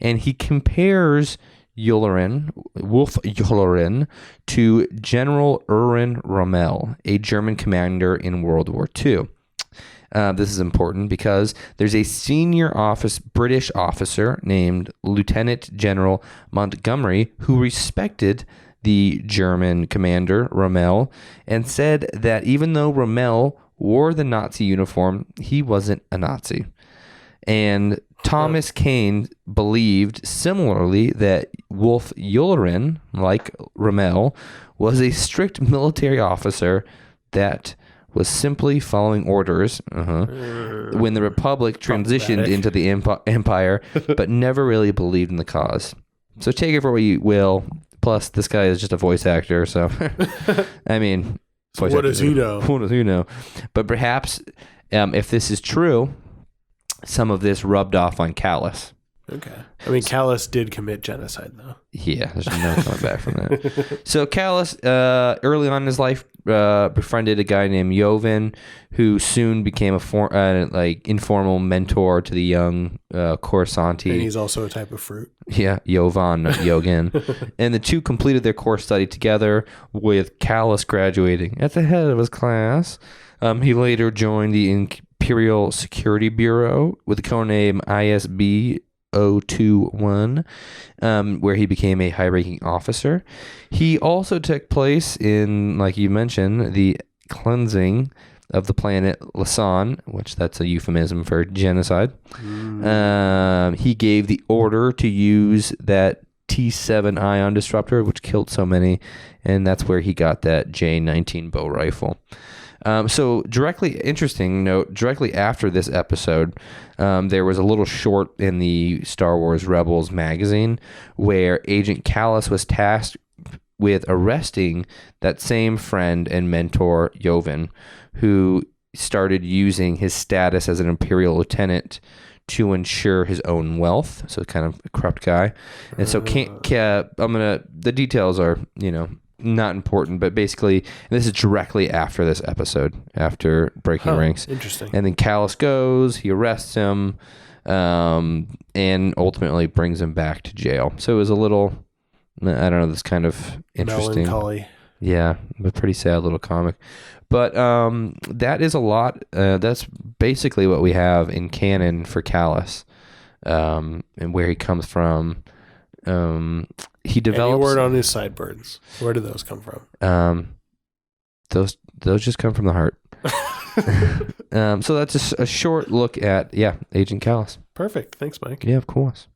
And he compares Wolf Yularen to General Erwin Rommel, a German commander in World War II. This is important because there's a senior British officer named Lieutenant General Montgomery who respected the German commander, Rommel, and said that even though Rommel wore the Nazi uniform, he wasn't a Nazi. And Thomas Kane believed similarly that Wolf Yularen, like Rommel, was a strict military officer that was simply following orders when the Republic transitioned into the Empire, but never really believed in the cause. So take it for what you will. Plus, this guy is just a voice actor, so I mean, what does he know? What does he know? But perhaps, if this is true, some of this rubbed off on Kallus. Okay. I mean, Kallus did commit genocide, though. Yeah, there's no coming back from that. So Kallus, early on in his life, befriended a guy named Yovin, who soon became a informal mentor to the young Coruscanti. And he's also a type of fruit. Yeah, Yovan, not Yogin. And the two completed their course study together, with Kallus graduating at the head of his class. He later joined the Imperial Security Bureau with the codename ISB 021, where he became a high-ranking officer. He also took place in, like you mentioned, the cleansing of the planet Lasan, which that's a euphemism for genocide. He gave the order to use that T7 ion disruptor, which killed so many, and that's where he got that J19 bow rifle. So directly after this episode, there was a little short in the Star Wars Rebels magazine where Agent Kallus was tasked with arresting that same friend and mentor, Yovin, who started using his status as an Imperial lieutenant to ensure his own wealth. So kind of a corrupt guy. And so the details are, not important, but basically, and this is directly after this episode, after breaking ranks. Interesting. And then Kallus goes, he arrests him, and ultimately brings him back to jail. So it was a little, I don't know, this kind of interesting. Melancholy. Yeah, a pretty sad little comic. But that is a lot. That's basically what we have in canon for Kallus, and where he comes from. He develops. Any word on his sideburns? Where do those come from? Those just come from the heart. So that's just a short look at Agent Kallus. Perfect. Thanks, Mike. Yeah, of course.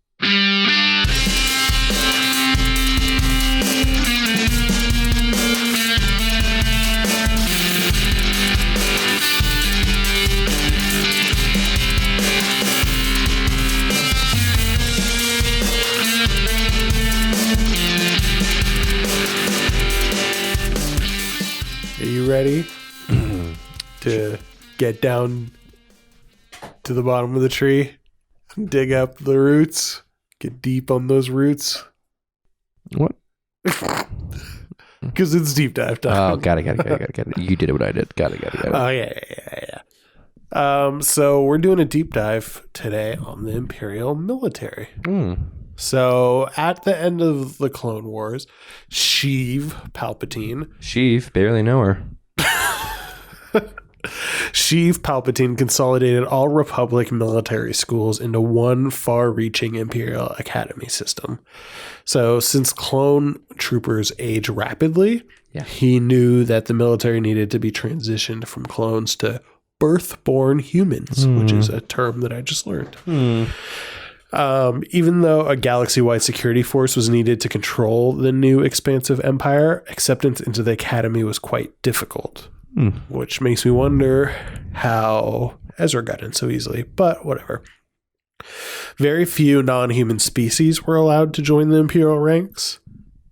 Are you ready to get down to the bottom of the tree, dig up the roots, get deep on those roots? What? Because it's deep dive time. Oh, got it. You did what I did. Got it. Oh, yeah. So we're doing a deep dive today on the Imperial military. So at the end of the Clone Wars, Sheev Palpatine, barely know her. Sheev Palpatine consolidated all Republic military schools into one far-reaching Imperial Academy system. So since clone troopers age rapidly, he knew that the military needed to be transitioned from clones to birth-born humans, which is a term that I just learned. Even though a galaxy-wide security force was needed to control the new expansive empire, acceptance into the academy was quite difficult, which makes me wonder how Ezra got in so easily, but whatever. Very few non-human species were allowed to join the Imperial ranks.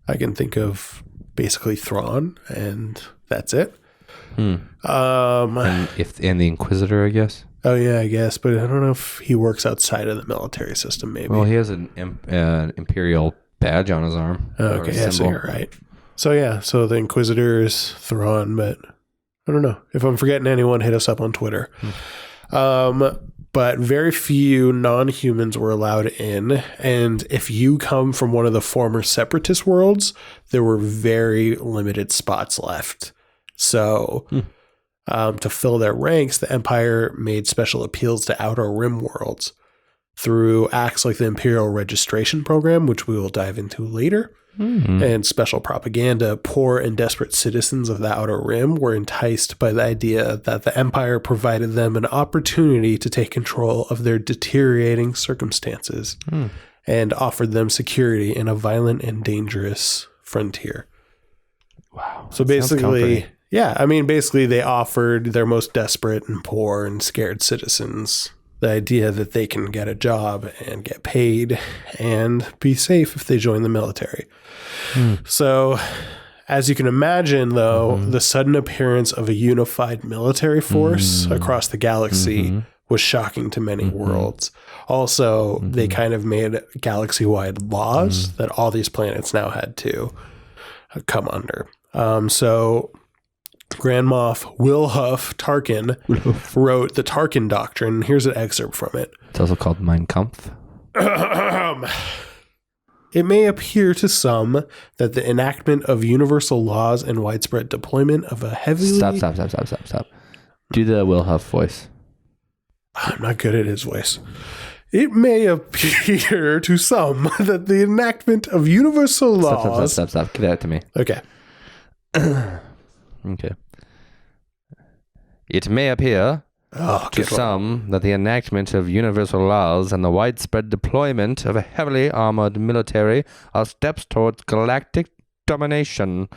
I can think of basically Thrawn, and that's it. And the Inquisitor, I guess. Oh, yeah, I guess. But I don't know if he works outside of the military system, maybe. Well, he has an Imperial badge on his arm. Oh, okay, yeah, so you're right. So, yeah, so the Inquisitor is Thrawn, but I don't know. If I'm forgetting anyone, hit us up on Twitter. But very few non-humans were allowed in. And if you come from one of the former Separatist worlds, there were very limited spots left. So to fill their ranks, the Empire made special appeals to Outer Rim worlds through acts like the Imperial Registration Program, which we will dive into later, and special propaganda. Poor and desperate citizens of the Outer Rim were enticed by the idea that the Empire provided them an opportunity to take control of their deteriorating circumstances and offered them security in a violent and dangerous frontier. Wow. So basically, yeah, I mean, basically they offered their most desperate and poor and scared citizens the idea that they can get a job and get paid and be safe if they join the military. So as you can imagine, though, the sudden appearance of a unified military force across the galaxy was shocking to many worlds. Also, they kind of made galaxy-wide laws that all these planets now had to come under. So Grand Moff Wilhuff Tarkin wrote the Tarkin Doctrine. Here's an excerpt from it. It's also called Mein Kampf. It may appear to some that the enactment of universal laws and widespread deployment of a heavily... Stop. Do the Wilhuff voice. I'm not good at his voice. It may appear to some that the enactment of universal laws... Stop. Give that to me. Okay. Okay. It may appear to some that the enactment of universal laws and the widespread deployment of a heavily armored military are steps towards galactic domination.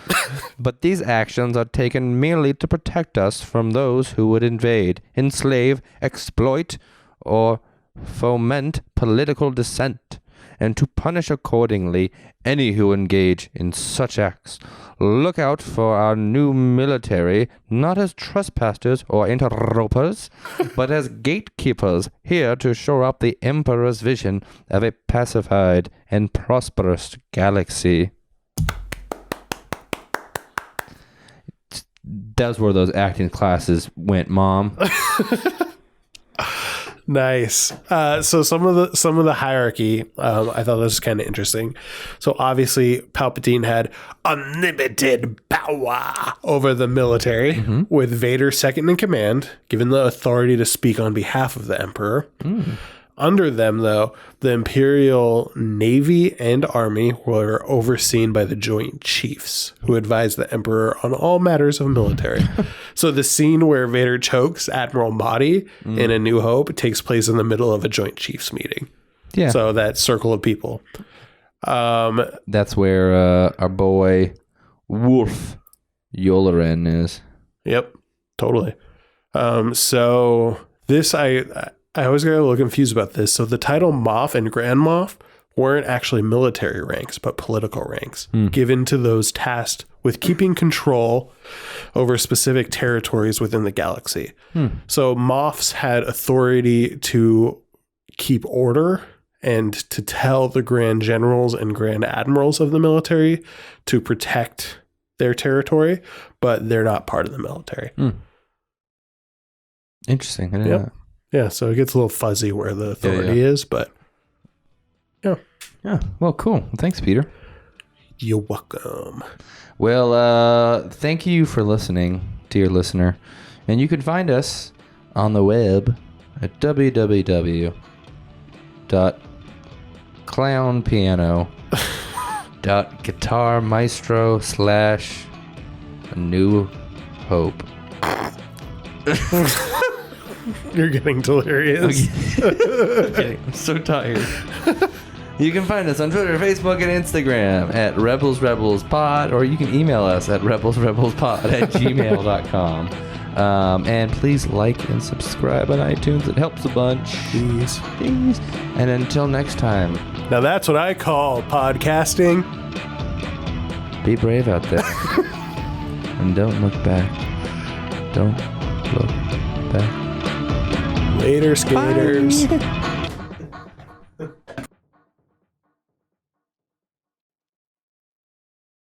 But these actions are taken merely to protect us from those who would invade, enslave, exploit, or foment political dissent, and to punish accordingly any who engage in such acts. Look out for our new military, not as trespassers or interlopers, but as gatekeepers here to shore up the Emperor's vision of a pacified and prosperous galaxy. That's where those acting classes went, Mom. Nice. So some of the hierarchy, I thought this was kind of interesting. So obviously Palpatine had unlimited power over the military, with Vader second in command, given the authority to speak on behalf of the Emperor. Under them, though, the Imperial Navy and Army were overseen by the Joint Chiefs, who advised the Emperor on all matters of military. So the scene where Vader chokes Admiral Mahdi in A New Hope takes place in the middle of a Joint Chiefs meeting. Yeah. So that circle of people. That's where our boy Wolf Yularen is. Yep, totally. So this, I always get a little confused about this. So the title Moff and Grand Moff weren't actually military ranks, but political ranks given to those tasked with keeping control over specific territories within the galaxy. So Moffs had authority to keep order and to tell the Grand Generals and Grand Admirals of the military to protect their territory, but they're not part of the military. Interesting. I didn't know that. Yeah, so it gets a little fuzzy where the authority is, but yeah. Well, cool. Thanks, Peter. You're welcome. Well, thank you for listening, dear listener. And you can find us on the web at www.clownpiano.guitarmaestro/New Hope. You're getting delirious. Okay. I'm so tired. You can find us on Twitter, Facebook, and Instagram at Rebels Rebels Pod, or you can email us at rebelsrebelspod@gmail.com. And please like and subscribe on iTunes. It helps a bunch. Please. And until next time. Now that's what I call podcasting. Be brave out there. And don't look back. Don't look back. Later, skaters. Bye.